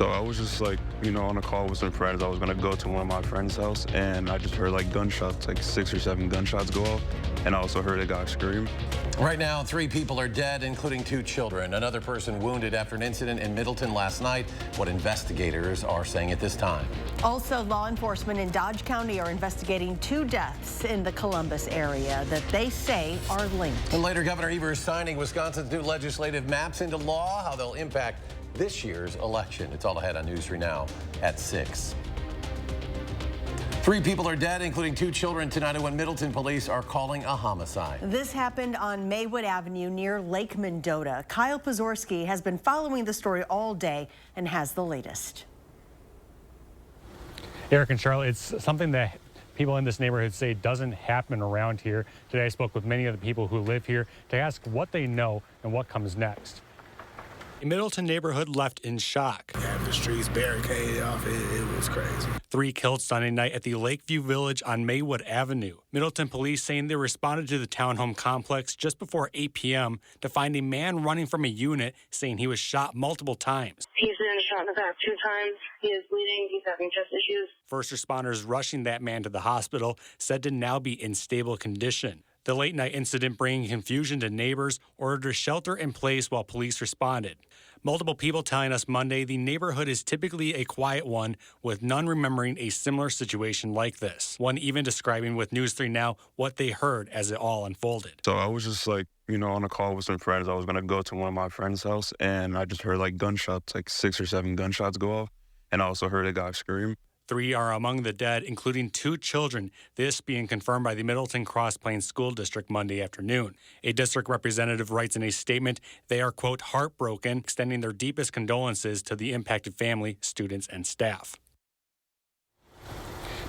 So I was just like, on a call with some friends. I was gonna go to one of my friends' house, and I just heard like gunshots, like 6 or 7 gunshots go off, and I also heard a guy scream. Right now, 3 people are dead, including 2 children. Another person wounded after an incident in Middleton last night. What investigators are saying at this time. Also, law enforcement in Dodge County are investigating 2 deaths in the Columbus area that they say are linked. And later, Governor Evers signing Wisconsin's new legislative maps into law, how they'll impact this year's election. It's all ahead on News 3 Now at 6. 3 people are dead, including 2 children tonight, when Middleton police are calling a homicide. This happened on Maywood Avenue near Lake Mendota. Kyle Pazorski has been following the story all day and has the latest. Eric and Charlotte, it's something that people in this neighborhood say doesn't happen around here. Today I spoke with many of the people who live here to ask what they know and what comes next. A Middleton neighborhood left in shock. Half the streets barricaded off. It was crazy. 3 killed Sunday night at the Lakeview Village on Maywood Avenue. Middleton police saying they responded to the townhome complex just before 8 p.m. to find a man running from a unit saying he was shot multiple times. He's been shot in the back 2 times. He is bleeding. He's having chest issues. First responders rushing that man to the hospital said to now be in stable condition. The late night incident bringing confusion to neighbors ordered to shelter in place while police responded. Multiple people telling us Monday the neighborhood is typically a quiet one, with none remembering a similar situation like this. One even describing with News 3 Now what they heard as it all unfolded. So I was just like, on a call with some friends. I was gonna go to one of my friends' house, and I just heard like gunshots, like 6 or 7 gunshots go off, and I also heard a guy scream. 3 are among the dead, including 2 children, this being confirmed by the Middleton Cross Plains School District Monday afternoon. A district representative writes in a statement they are, quote, heartbroken, extending their deepest condolences to the impacted family, students, and staff.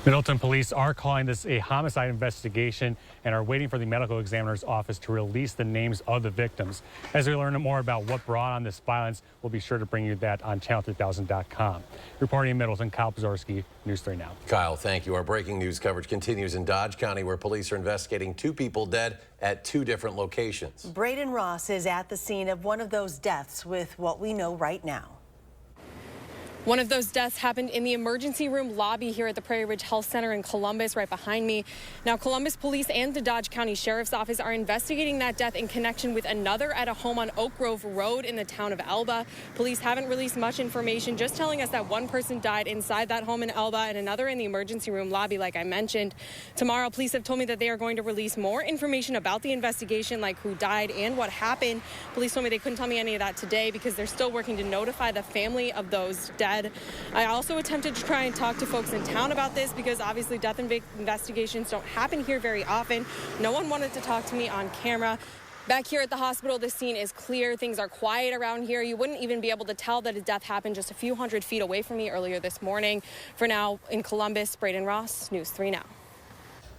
Middleton police are calling this a homicide investigation and are waiting for the medical examiner's office to release the names of the victims. As we learn more about what brought on this violence, we'll be sure to bring you that on channel3000.com. Reporting in Middleton, Kyle Pazorski, News 3 Now. Kyle, thank you. Our breaking news coverage continues in Dodge County, where police are investigating 2 people dead at 2 different locations. Braden Ross is at the scene of one of those deaths with what we know right now. One of those deaths happened in the emergency room lobby here at the Prairie Ridge Health Center in Columbus, right behind me. Now, Columbus Police and the Dodge County Sheriff's Office are investigating that death in connection with another at a home on Oak Grove Road in the town of Elba. Police haven't released much information, just telling us that one person died inside that home in Elba and another in the emergency room lobby, like I mentioned. Tomorrow, police have told me that they are going to release more information about the investigation, like who died and what happened. Police told me they couldn't tell me any of that today because they're still working to notify the family of those dead. I also attempted to try and talk to folks in town about this because obviously death investigations don't happen here very often. No one wanted to talk to me on camera. Back here at the hospital, the scene is clear. Things are quiet around here. You wouldn't even be able to tell that a death happened just a few hundred feet away from me earlier this morning. For now, in Columbus, Braden Ross, News 3 Now.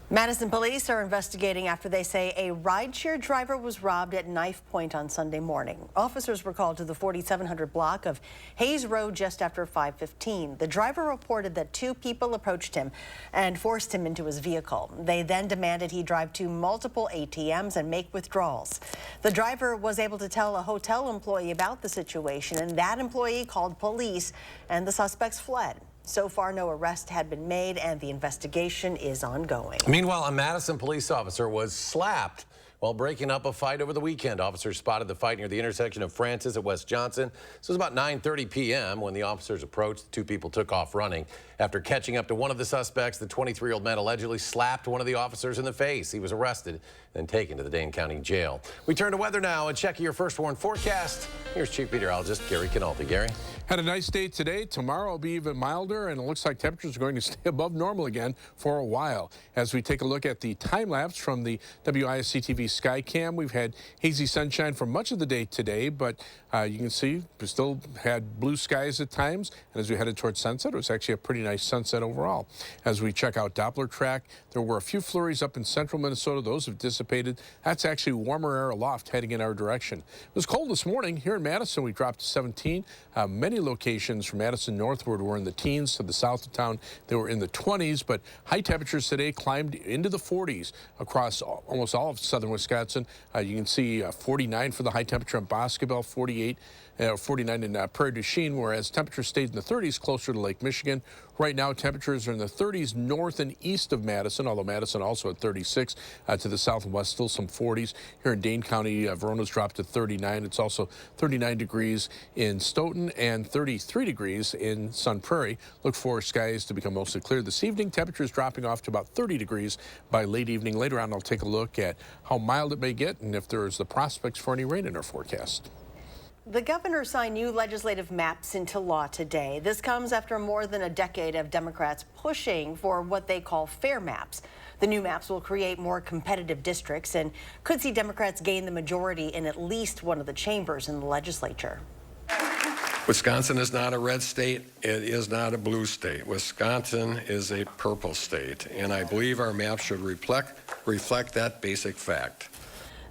Madison police are investigating after they say a rideshare driver was robbed at knife point on Sunday morning. Officers were called to the 4700 block of Hayes Road just after 5:15. The driver reported that 2 people approached him and forced him into his vehicle. They then demanded he drive to multiple ATMs and make withdrawals. The driver was able to tell a hotel employee about the situation, and that employee called police, and the suspects fled. So far, no arrest had been made, and the investigation is ongoing. Meanwhile, a Madison police officer was slapped while breaking up a fight over the weekend. Officers spotted the fight near the intersection of Francis and West Johnson. This was about 9:30 p.m. when the officers approached. The 2 people took off running. After catching up to one of the suspects, the 23-year-old man allegedly slapped one of the officers in the face. He was arrested and taken to the Dane County Jail. We turn to weather now and check your first warn forecast. Here's Chief Meteorologist Gary Canaldi. Gary? Had a nice day today. Tomorrow will be even milder, and it looks like temperatures are going to stay above normal again for a while. As we take a look at the time lapse from the WISC-TV Skycam, we've had hazy sunshine for much of the day today, but you can see we still had blue skies at times, and as we headed towards sunset, it was actually a pretty nice sunset overall. As we check out Doppler track, there were a few flurries up in central Minnesota. Those have dissipated. That's actually warmer air aloft heading in our direction. It was cold this morning. Here in Madison, we dropped to 17. Many locations from Madison northward were in the teens. To the south of town, they were in the 20s, but high temperatures today climbed into the 40s across almost all of southern Wisconsin. Wisconsin. You can see 49 for the high temperature in Boscobel, 49 in Prairie du Chien, whereas temperature stayed in the 30s closer to Lake Michigan. Right now, temperatures are in the 30s north and east of Madison, although Madison also at 36. To the south and west, still some 40s. Here in Dane County, Verona's dropped to 39. It's also 39 degrees in Stoughton and 33 degrees in Sun Prairie. Look for skies to become mostly clear this evening. Temperatures dropping off to about 30 degrees by late evening. Later on, I'll take a look at how mild it may get and if there's the prospects for any rain in our forecast. The governor signed new legislative maps into law today. This comes after more than a decade of Democrats pushing for what they call fair maps. The new maps will create more competitive districts and could see Democrats gain the majority in at least one of the chambers in the legislature. Wisconsin is not a red state. It is not a blue state. Wisconsin is a purple state, and I believe our maps should reflect that basic fact.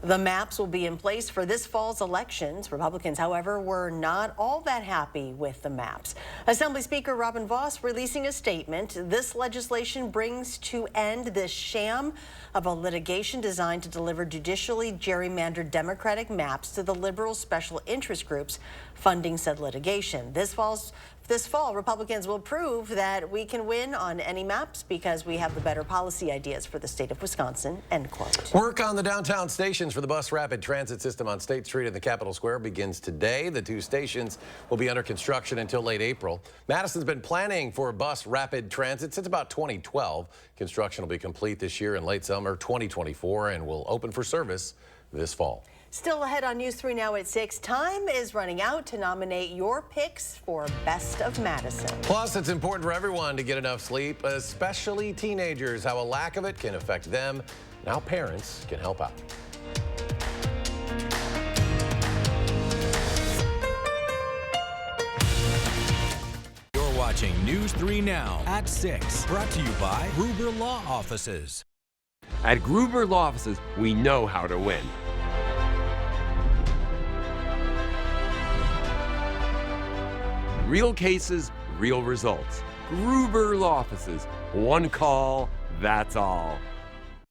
The maps will be in place for this fall's elections. Republicans, however, were not all that happy with the maps. Assembly Speaker Robin Vos releasing a statement. This legislation brings to end this sham of a litigation designed to deliver judicially gerrymandered Democratic maps to the liberal special interest groups funding said litigation. This fall, Republicans will prove that we can win on any maps because we have the better policy ideas for the state of Wisconsin, end quote. Work on the downtown stations for the bus rapid transit system on State Street in the Capitol Square begins today. The two stations will be under construction until late April. Madison's been planning for bus rapid transit since about 2012. Construction will be complete this year in late summer 2024 and will open for service this fall. Still ahead on News 3 Now at 6. Time is running out to nominate your picks for Best of Madison. Plus, it's important for everyone to get enough sleep, especially teenagers, how a lack of it can affect them. Now parents can help out. You're watching News 3 Now at 6. Brought to you by Gruber Law Offices. At Gruber Law Offices, we know how to win. Real cases, real results. Gruber Law Offices. One call, that's all.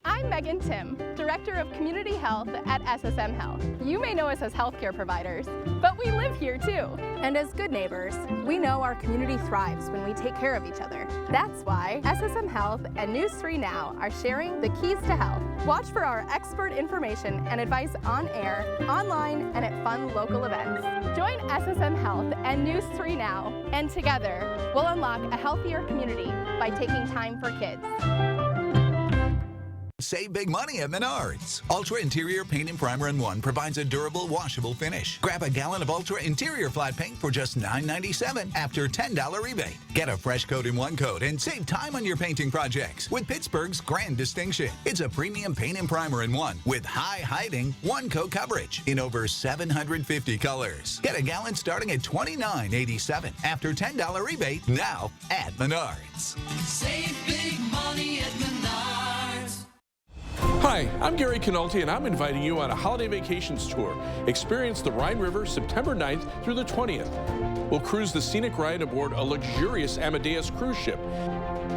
I'm Megan Tim, Director of Community Health at SSM Health. You may know us as healthcare providers, but we live here too. And as good neighbors, we know our community thrives when we take care of each other. That's why SSM Health and News 3 Now are sharing the keys to health. Watch for our expert information and advice on air, online, and at fun local events. Join SSM Health and News 3 Now, and together we'll unlock a healthier community by taking time for kids. Save big money at Menards. Ultra Interior Paint and Primer in One provides a durable, washable finish. Grab a gallon of Ultra Interior Flat Paint for just $9.97 after $10 rebate. Get a fresh coat in one coat and save time on your painting projects with Pittsburgh's Grand Distinction. It's a premium paint and primer in one with high-hiding one-coat coverage in over 750 colors. Get a gallon starting at $29.87 after $10 rebate now at Menards. Save big money at Menards. Hi, I'm Gary Canulti, and I'm inviting you on a holiday vacations tour. Experience the Rhine River September 9th through the 20th. We'll cruise the scenic Rhine aboard a luxurious Amadeus cruise ship.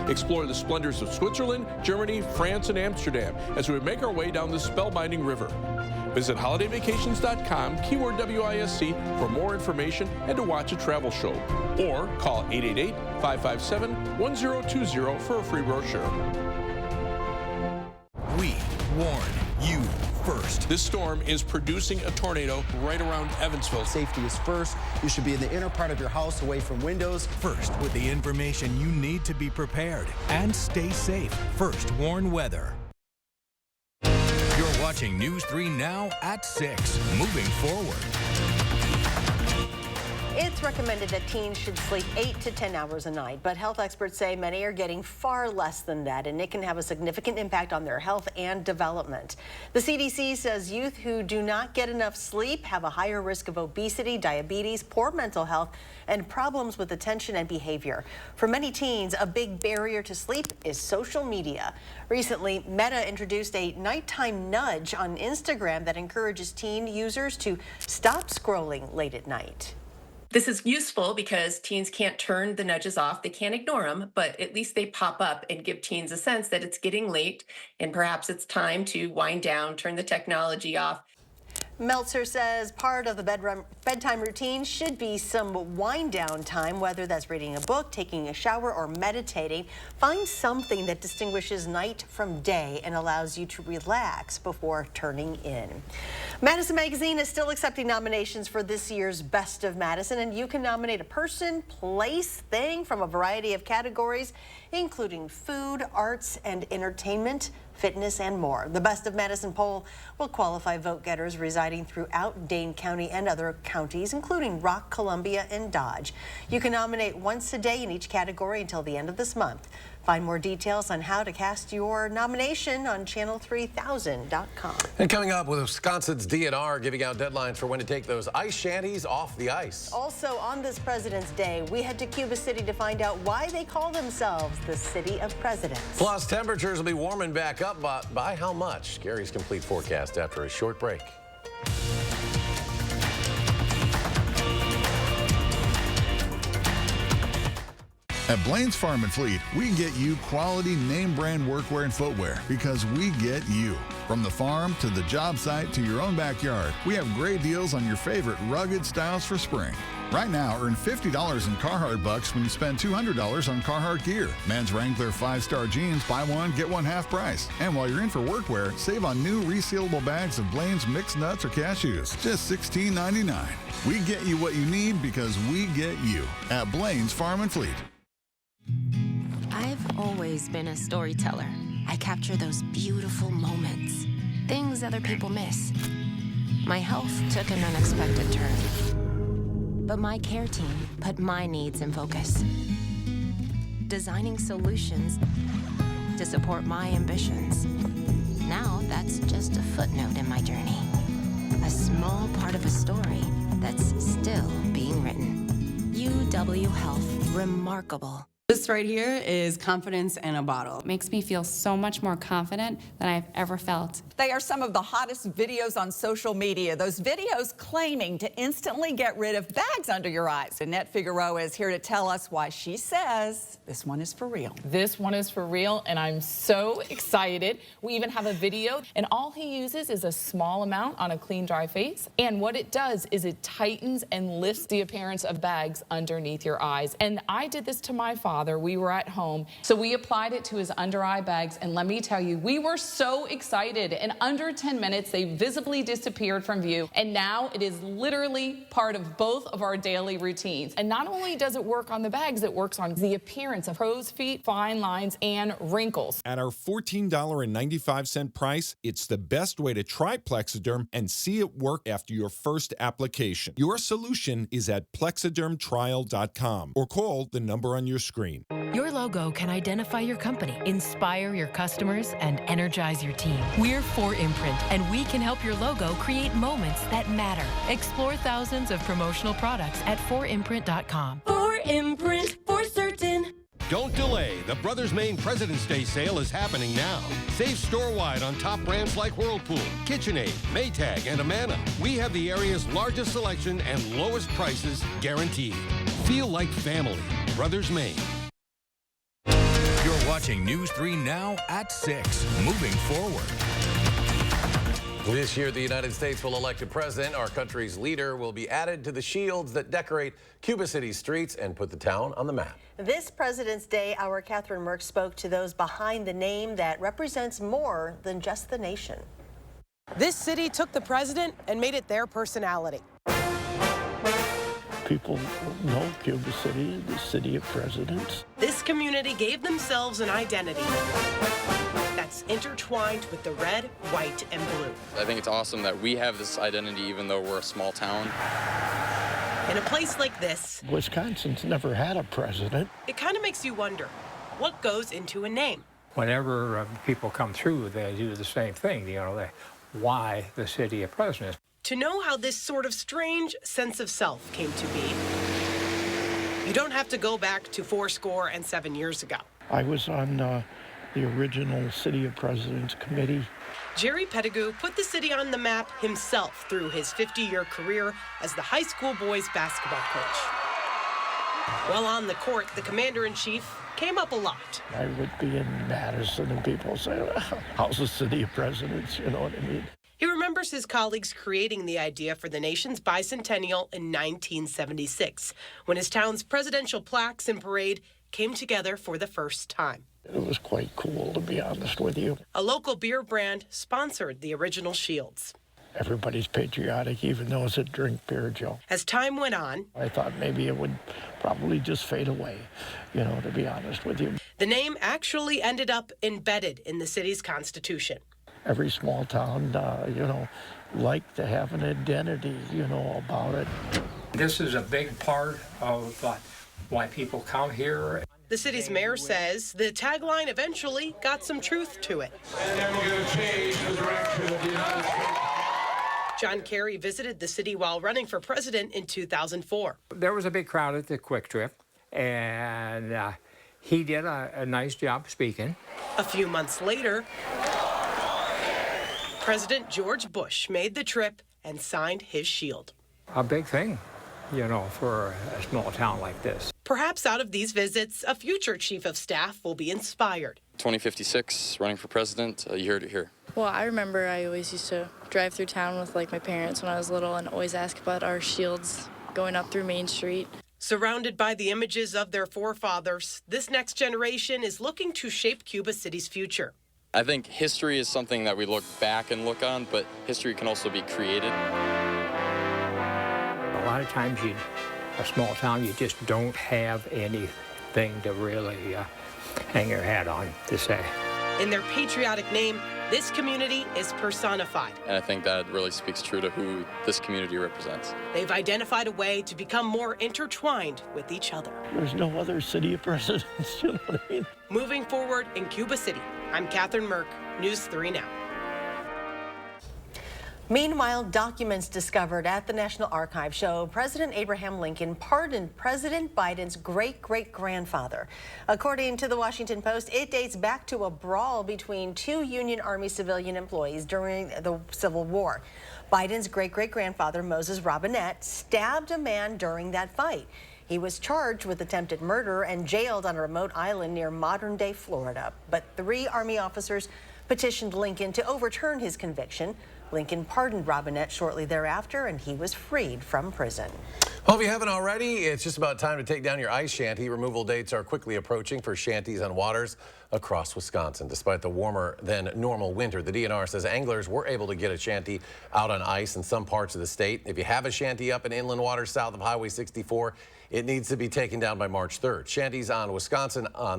Explore the splendors of Switzerland, Germany, France, and Amsterdam as we make our way down this spellbinding river. Visit holidayvacations.com, keyword WISC, for more information and to watch a travel show. Or call 888-557-1020 for a free brochure. We warn you first. This storm is producing a tornado right around Evansville. Safety is first. You should be in the inner part of your house, away from windows. First, with the information you need to be prepared and stay safe. First Warn Weather. You're watching News 3 Now at 6. Moving forward. It's recommended that teens should sleep 8 to 10 hours a night, but health experts say many are getting far less than that, and it can have a significant impact on their health and development. The CDC says youth who do not get enough sleep have a higher risk of obesity, diabetes, poor mental health, and problems with attention and behavior. For many teens, a big barrier to sleep is social media. Recently, Meta introduced a nighttime nudge on Instagram that encourages teen users to stop scrolling late at night. This is useful because teens can't turn the nudges off. They can't ignore them, but at least they pop up and give teens a sense that it's getting late and perhaps it's time to wind down, turn the technology off. Meltzer says part of the bedtime routine should be some wind down time, whether that's reading a book, taking a shower, or meditating. Find something that distinguishes night from day and allows you to relax before turning in. Madison Magazine is still accepting nominations for this year's Best of Madison, and you can nominate a person, place, thing from a variety of categories, including food, arts, and entertainment, fitness, and more. The Best of Madison poll will qualify vote-getters residing throughout Dane County and other counties, including Rock, Columbia, and Dodge. You can nominate once a day in each category until the end of this month. Find more details on how to cast your nomination on channel3000.com. And coming up, with Wisconsin's DNR giving out deadlines for when to take those ice shanties off the ice. Also, on this President's Day, we head to Cuba City to find out why they call themselves the City of Presidents. Plus, temperatures will be warming back up, but by how much? Gary's complete forecast after a short break. At Blaine's Farm and Fleet, we get you quality name brand workwear and footwear because we get you. From the farm to the job site to your own backyard, we have great deals on your favorite rugged styles for spring. Right now, earn $50 in Carhartt bucks when you spend $200 on Carhartt gear. Men's Wrangler 5-star jeans, buy one, get one half price. And while you're in for workwear, save on new resealable bags of Blaine's mixed nuts or cashews, just $16.99. We get you what you need because we get you at Blaine's Farm and Fleet. I've always been a storyteller. I capture those beautiful moments, things other people miss. My health took an unexpected turn, but my care team put my needs in focus, designing solutions to support my ambitions. Now that's just a footnote in my journey, a small part of a story that's still being written. UW Health, remarkable. This right here is confidence in a bottle. Makes me feel so much more confident than I've ever felt. They are some of the hottest videos on social media. Those videos claiming to instantly get rid of bags under your eyes. Annette Figueroa is here to tell us why she says this one is for real. This one is for real, and I'm so excited. We even have a video, and all he uses is a small amount on a clean, dry face. And what it does is it tightens and lifts the appearance of bags underneath your eyes. And I did this to my father. We were at home, so we applied it to his under eye bags, and let me tell you, we were so excited. In under 10 minutes, they visibly disappeared from view, and now it is literally part of both of our daily routines. And not only does it work on the bags, it works on the appearance of crow's feet, fine lines, and wrinkles. At our $14.95 price, it's the best way to try Plexiderm and see it work after your first application. Your solution is at plexidermtrial.com or call the number on your screen. Your logo can identify your company, inspire your customers, and energize your team. We're 4imprint, and we can help your logo create moments that matter. Explore thousands of promotional products at 4imprint.com. 4imprint, for certain. Don't delay. The Brothers Maine President's Day sale is happening now. Save store-wide on top brands like Whirlpool, KitchenAid, Maytag, and Amana. We have the area's largest selection and lowest prices guaranteed. Feel like family. Brothers Maine. You're watching News 3 Now at 6. Moving forward. This year, the United States will elect a president. Our country's leader will be added to the shields that decorate Cuba City's streets and put the town on the map. This President's Day, our Catherine Merck spoke to those behind the name that represents more than just the nation. This city took the president and made it their personality. People know Cuba City is the city of presidents. This community gave themselves an identity that's intertwined with the red, white, and blue. I think it's awesome that we have this identity even though we're a small town. In a place like this, Wisconsin's never had a president. It kind of makes you wonder, what goes into a name? Whenever people come through, they do the same thing, why the city of presidents. To know how this sort of strange sense of self came to be, you don't have to go back to 407 years ago. I was on the original City of Presidents Committee. Jerry Pettigrew put the city on the map himself through his 50-year career as the high school boys basketball coach. While on the court, the commander-in-chief came up a lot. I would be in Madison and people say, well, how's the city of presidents? You know what I mean? He remembers his colleagues creating the idea for the nation's bicentennial in 1976, when his town's presidential plaques and parade came together for the first time. It was quite cool, to be honest with you. A local beer brand sponsored the original shields. Everybody's patriotic, even those that drink beer, Joe. As time went on, I thought maybe it would probably just fade away, you know, to be honest with you. The name actually ended up embedded in the city's constitution. Every small town, you know, like to have an identity, you know, about it. This is a big part of why people come here. The city's mayor says the tagline eventually got some truth to it. And then we're going to change the direction of the United States. John Kerry visited the city while running for president in 2004. There was a big crowd at the Quick Trip, and he did a nice job speaking. A few months later, President George Bush made the trip and signed his shield. A big thing, you know, for a small town like this. Perhaps out of these visits, a future chief of staff will be inspired. 2056, running for president, you heard it here. Well, I remember I always used to drive through town with my parents when I was little and always ask about our shields going up through Main Street. Surrounded by the images of their forefathers, this next generation is looking to shape Cuba City's future. I think history is something that we look back and look on, but history can also be created. A lot of times a small town, you just don't have anything to really hang your hat on to say. In their patriotic name, this community is personified. And I think that really speaks true to who this community represents. They've identified a way to become more intertwined with each other. There's no other city of presidents, you know what I mean? Moving forward in Cuba City, I'm Catherine Merck, News 3 Now. Meanwhile, documents discovered at the National Archives show President Abraham Lincoln pardoned President Biden's great-great-grandfather. According to the Washington Post, it dates back to a brawl between two Union Army civilian employees during the Civil War. Biden's great-great-grandfather, Moses Robinette, stabbed a man during that fight. He was charged with attempted murder and jailed on a remote island near modern-day Florida. But 3 Army officers petitioned Lincoln to overturn his conviction. Lincoln pardoned Robinette shortly thereafter, and he was freed from prison. Well, if you haven't already, it's just about time to take down your ice shanty. Removal dates are quickly approaching for shanties on waters across Wisconsin. Despite the warmer than normal winter, the DNR says anglers were able to get a shanty out on ice in some parts of the state. If you have a shanty up in inland waters south of Highway 64, it needs to be taken down by March 3rd. Shanties on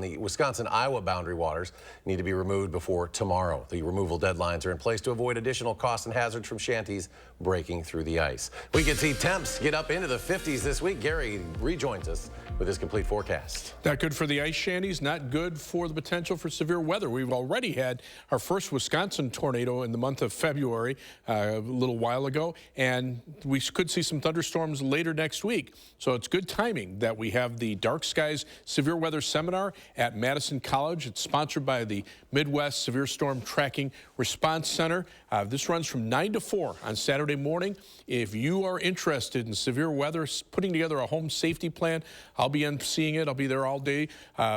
the Wisconsin-Iowa boundary waters need to be removed before tomorrow. The removal deadlines are in place to avoid additional costs and hazards from shanties breaking through the ice. We can see temps get up into the 50s this week. Gary rejoins us with his complete forecast. Not good for the ice shanties, not good for the potential for severe weather. We've already had our first Wisconsin tornado in the month of February a little while ago, and we could see some thunderstorms later next week. So it's good timing that we have the Dark Skies Severe Weather Seminar at Madison College. It's sponsored by the Midwest Severe Storm Tracking Response Center. This runs from 9 to 4 on Saturday morning. If you are interested in severe weather, putting together a home safety plan, I'll be emceeing it. I'll be there all day.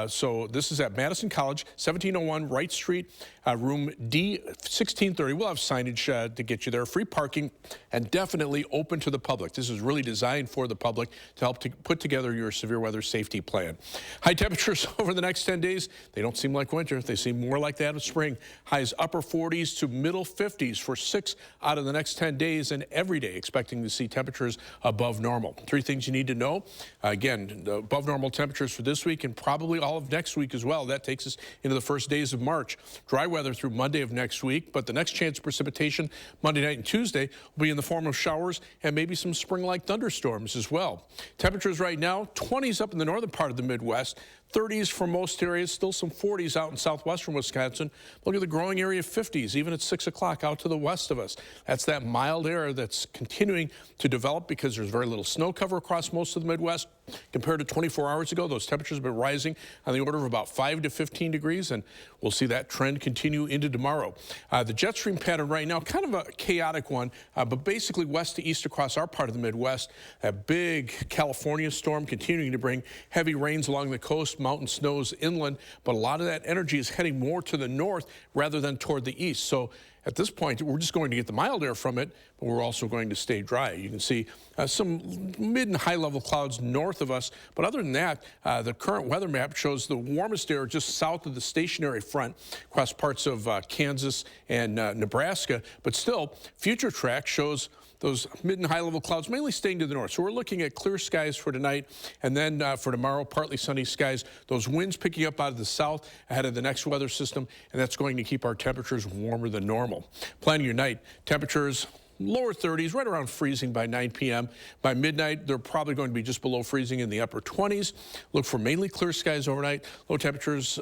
So this is at Madison College, 1701 Wright Street, room D1630. We'll have signage to get you there, free parking, and definitely open to the public. This is really designed for the public to help to put together your severe weather safety plan. High temperatures over the next 10 days. They don't seem like winter. They seem more like that of spring. Highs upper 40s to middle 50s for 6 out of the next 10 days, and every day expecting to see temperatures above normal. 3 things you need to know. Again, above normal temperatures for this week and probably all of next week as well. That takes us into the first days of March. Dry weather through Monday of next week, but the next chance of precipitation Monday night and Tuesday will be in the form of showers and maybe some spring-like thunderstorms as well. Temperatures right now, 20s up in the northern part of the Midwest, 30s for most areas, still some 40s out in southwestern Wisconsin. Look at the growing area of 50s, even at 6 o'clock out to the west of us. That's that mild air that's continuing to develop because there's very little snow cover across most of the Midwest. Compared to 24 hours ago, those temperatures have been rising on the order of about 5 to 15 degrees, and we'll see that trend continue into tomorrow. The jet stream pattern right now, kind of a chaotic one, but basically west to east across our part of the Midwest. A big California storm continuing to bring heavy rains along the coast, mountain snows inland, but a lot of that energy is heading more to the north rather than toward the east. So at this point, we're just going to get the mild air from it, but we're also going to stay dry. You can see some mid and high level clouds north of us, but other than that, the current weather map shows the warmest air just south of the stationary front across parts of Kansas and Nebraska, but still, future track shows those mid and high level clouds mainly staying to the north. So we're looking at clear skies for tonight, and then for tomorrow, partly sunny skies. Those winds picking up out of the south ahead of the next weather system, and that's going to keep our temperatures warmer than normal. Planning your night, temperatures lower 30s, right around freezing by 9 p.m. By midnight, they're probably going to be just below freezing in the upper 20s. Look for mainly clear skies overnight. Low temperatures,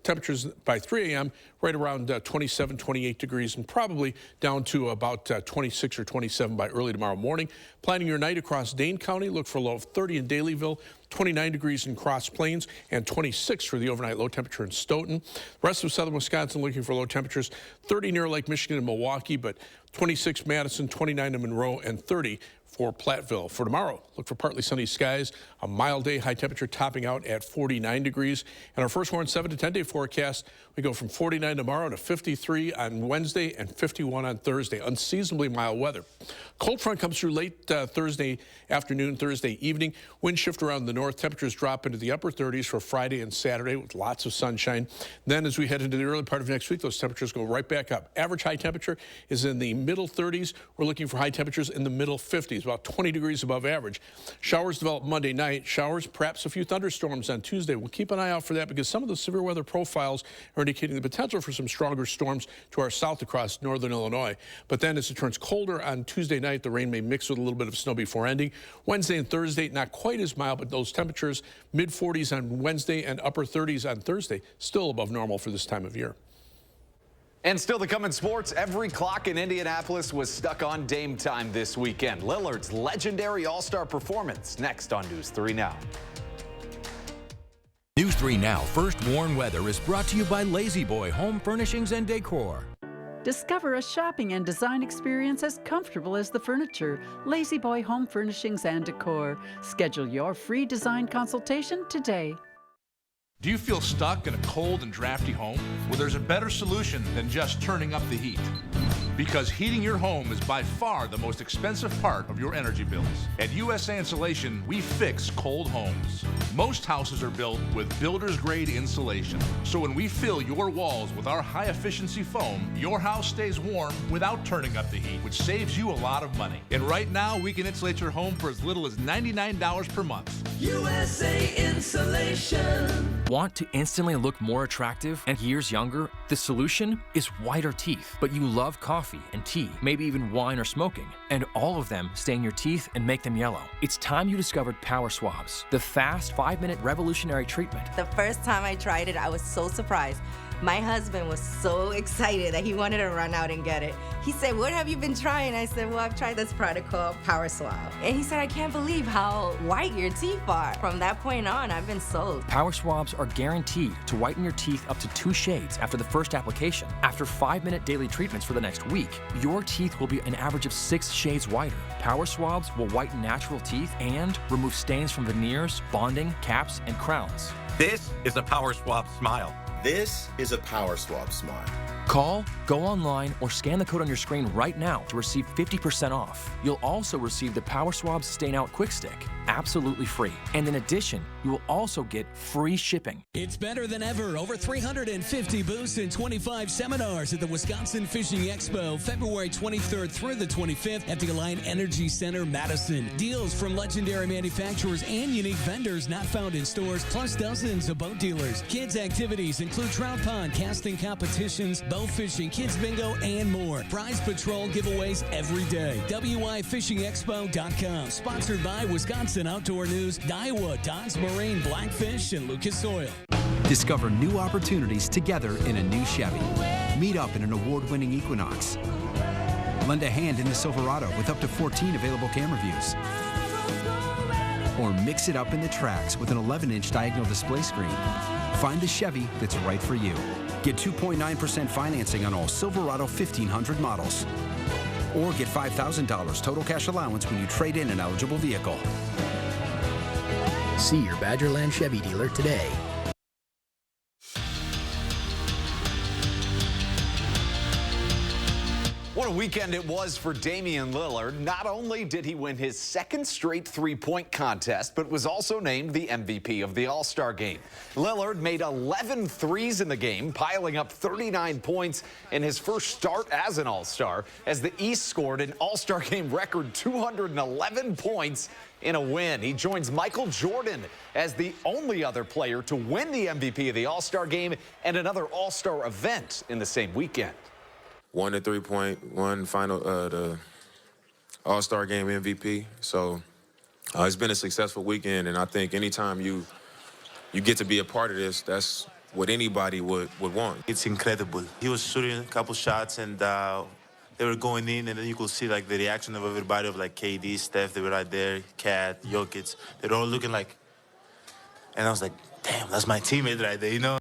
temperatures by 3 a.m. right around 27, 28 degrees, and probably down to about 26 or 27 by early tomorrow morning. Planning your night across Dane County, look for a low of 30 in Dalyville, 29 degrees in Cross Plains, and 26 for the overnight low temperature in Stoughton. The rest of southern Wisconsin looking for low temperatures, 30 near Lake Michigan and Milwaukee, but 26 Madison, 29 in Monroe, and 30 for Platteville. For tomorrow, look for partly sunny skies, a mild day, high temperature topping out at 49 degrees. And our first warn 7 to 10 day forecast, we go from 49 tomorrow to 53 on Wednesday and 51 on Thursday. Unseasonably mild weather. Cold front comes through late Thursday afternoon, Thursday evening. Wind shift around the north. Temperatures drop into the upper 30s for Friday and Saturday with lots of sunshine. Then as we head into the early part of next week, those temperatures go right back up. Average high temperature is in the middle 30s. We're looking for high temperatures in the middle 50s, about 20 degrees above average. Showers develop Monday night. Showers, perhaps a few thunderstorms on Tuesday. We'll keep an eye out for that because some of the severe weather profiles are indicating the potential for some stronger storms to our south across northern Illinois. But then as it turns colder on Tuesday night, the rain may mix with a little bit of snow before ending. Wednesday and Thursday, not quite as mild, but those temperatures mid 40s on Wednesday and upper 30s on Thursday, still above normal for this time of year. And still to come in sports, every clock in Indianapolis was stuck on Dame time this weekend. Lillard's legendary all-star performance next on News 3 Now. News 3 Now First Warn Weather is brought to you by Lazy Boy Home Furnishings and Decor. Discover a shopping and design experience as comfortable as the furniture. Lazy Boy Home Furnishings and Decor. Schedule your free design consultation today. Do you feel stuck in a cold and drafty home? Well, there's a better solution than just turning up the heat. Because heating your home is by far the most expensive part of your energy bills. At USA Insulation, we fix cold homes. Most houses are built with builder's grade insulation. So when we fill your walls with our high efficiency foam, your house stays warm without turning up the heat, which saves you a lot of money. And right now, we can insulate your home for as little as $99 per month. USA Insulation. Want to instantly look more attractive and years younger? The solution is whiter teeth. But you love coffee and tea, maybe even wine or smoking, and all of them stain your teeth and make them yellow. It's time you discovered Power Swabs, the fast 5-minute revolutionary treatment. The first time I tried it, I was so surprised. My husband was so excited that he wanted to run out and get it. He said, "What have you been trying?" I said, "Well, I've tried this product called Power Swab." And he said, "I can't believe how white your teeth are." From that point on, I've been sold. Power Swabs are guaranteed to whiten your teeth up to 2 shades after the first application. After 5-minute daily treatments for the next week, your teeth will be an average of 6 shades whiter. Power Swabs will whiten natural teeth and remove stains from veneers, bonding, caps, and crowns. This is a Power Swab smile. This is a Power Swab smile. Call, go online, or scan the code on your screen right now to receive 50% off. You'll also receive the Power Swabs Stain Out Quick Stick, absolutely free. And in addition, you will also get free shipping. It's better than ever. Over 350 booths and 25 seminars at the Wisconsin Fishing Expo, February 23rd through the 25th at the Alliant Energy Center, Madison. Deals from legendary manufacturers and unique vendors not found in stores, plus dozens of boat dealers. Kids' activities include trout pond casting competitions, boat bow fishing, kids bingo, and more. Prize Patrol giveaways every day. WIFishingExpo.com. Sponsored by Wisconsin Outdoor News, Daiwa, Don's Marine, Blackfish, and Lucas Oil. Discover new opportunities together in a new Chevy. Meet up in an award-winning Equinox. Lend a hand in the Silverado with up to 14 available camera views. Or mix it up in the tracks with an 11-inch diagonal display screen. Find the Chevy that's right for you. Get 2.9% financing on all Silverado 1500 models. Or get $5,000 total cash allowance when you trade in an eligible vehicle. See your Badgerland Chevy dealer today. What a weekend it was for Damian Lillard. Not only did he win his second straight three-point contest, but was also named the MVP of the All-Star game. Lillard made 11 threes in the game, piling up 39 points in his first start as an All-Star, as the East scored an All-Star game record 211 points in a win. He joins Michael Jordan as the only other player to win the MVP of the All-Star game and another All-Star event in the same weekend. Won the three-point, won final the All-Star game MVP. So it's been a successful weekend, and I think anytime you get to be a part of this, that's what anybody would want. It's incredible. He was shooting a couple shots, and they were going in, and then you could see like the reaction of everybody, of like KD, Steph, they were right there, Kat, Jokic. They were all looking like, and I was like, damn, that's my teammate right there, you know?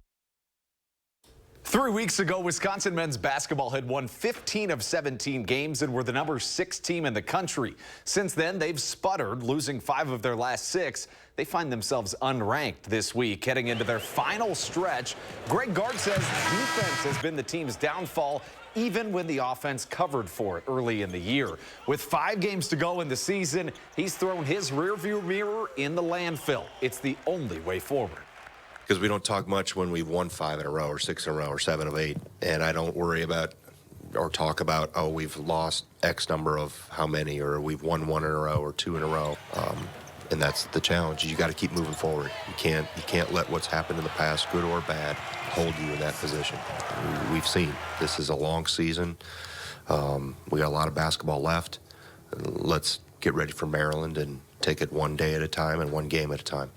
3 weeks ago, Wisconsin men's basketball had won 15 of 17 games and were the number 6 team in the country. Since then, they've sputtered, losing 5 of their last 6. They find themselves unranked this week, heading into their final stretch. Greg Gard says defense has been the team's downfall, even when the offense covered for it early in the year. With 5 games to go in the season, he's thrown his rearview mirror in the landfill. It's the only way forward. Because we don't talk much when we've won 5 in a row or 6 in a row or 7 of 8. And I don't worry about or talk about, oh, we've lost X number of how many, or we've won 1 in a row or 2 in a row. And that's the challenge. You got to keep moving forward. You can't let what's happened in the past, good or bad, hold you in that position. We've seen this is a long season. We got a lot of basketball left. Let's get ready for Maryland and take it one day at a time and one game at a time.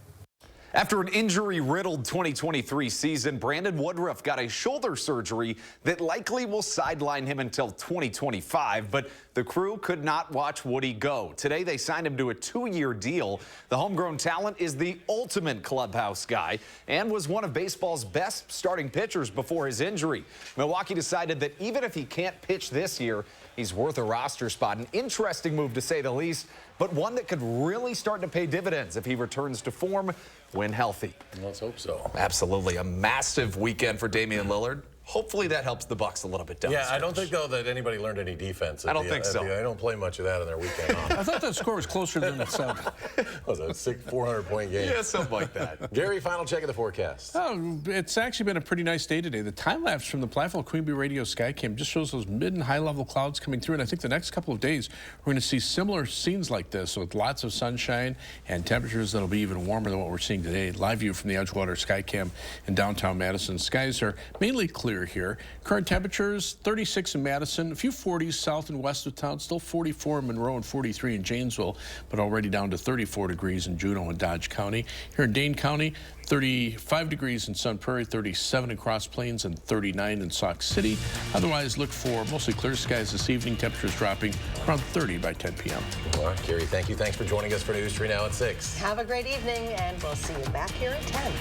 After an injury-riddled 2023 season, Brandon Woodruff got a shoulder surgery that likely will sideline him until 2025, but the crew could not watch Woody go. Today, they signed him to a 2-year deal. The homegrown talent is the ultimate clubhouse guy and was one of baseball's best starting pitchers before his injury. Milwaukee decided that even if he can't pitch this year, he's worth a roster spot. An interesting move, to say the least, but one that could really start to pay dividends if he returns to form when healthy. Let's hope so. Absolutely. A massive weekend for Damian Lillard. Hopefully that helps the Bucks a little bit down. Yeah, I don't think, though, that anybody learned any defense. I don't think so. They don't play much of that on their weekend off. I thought that score was closer than it sounded. Was it a 400-point game? Yeah, something like that. Gary, final check of the forecast. Oh, it's actually been a pretty nice day today. The time lapse from the Platteville Queen Bee Radio Skycam just shows those mid and high level clouds coming through. And I think the next couple of days we're going to see similar scenes like this with lots of sunshine and temperatures that'll be even warmer than what we're seeing today. Live view from the Edgewater Skycam in downtown Madison. Skies are mainly clear here. Current temperatures 36 in Madison, a few 40s south and west of town, still 44 in Monroe and 43 in Janesville, but already down to 34 degrees in Juneau and Dodge County. Here in Dane County, 35 degrees in Sun Prairie, 37 in Cross Plains, and 39 in Sauk City. Otherwise, look for mostly clear skies this evening. Temperatures dropping around 30 by 10 p.m. All right, Gary, thank you. Thanks for joining us for News 3 Now at 6. Have a great evening, and we'll see you back here at 10.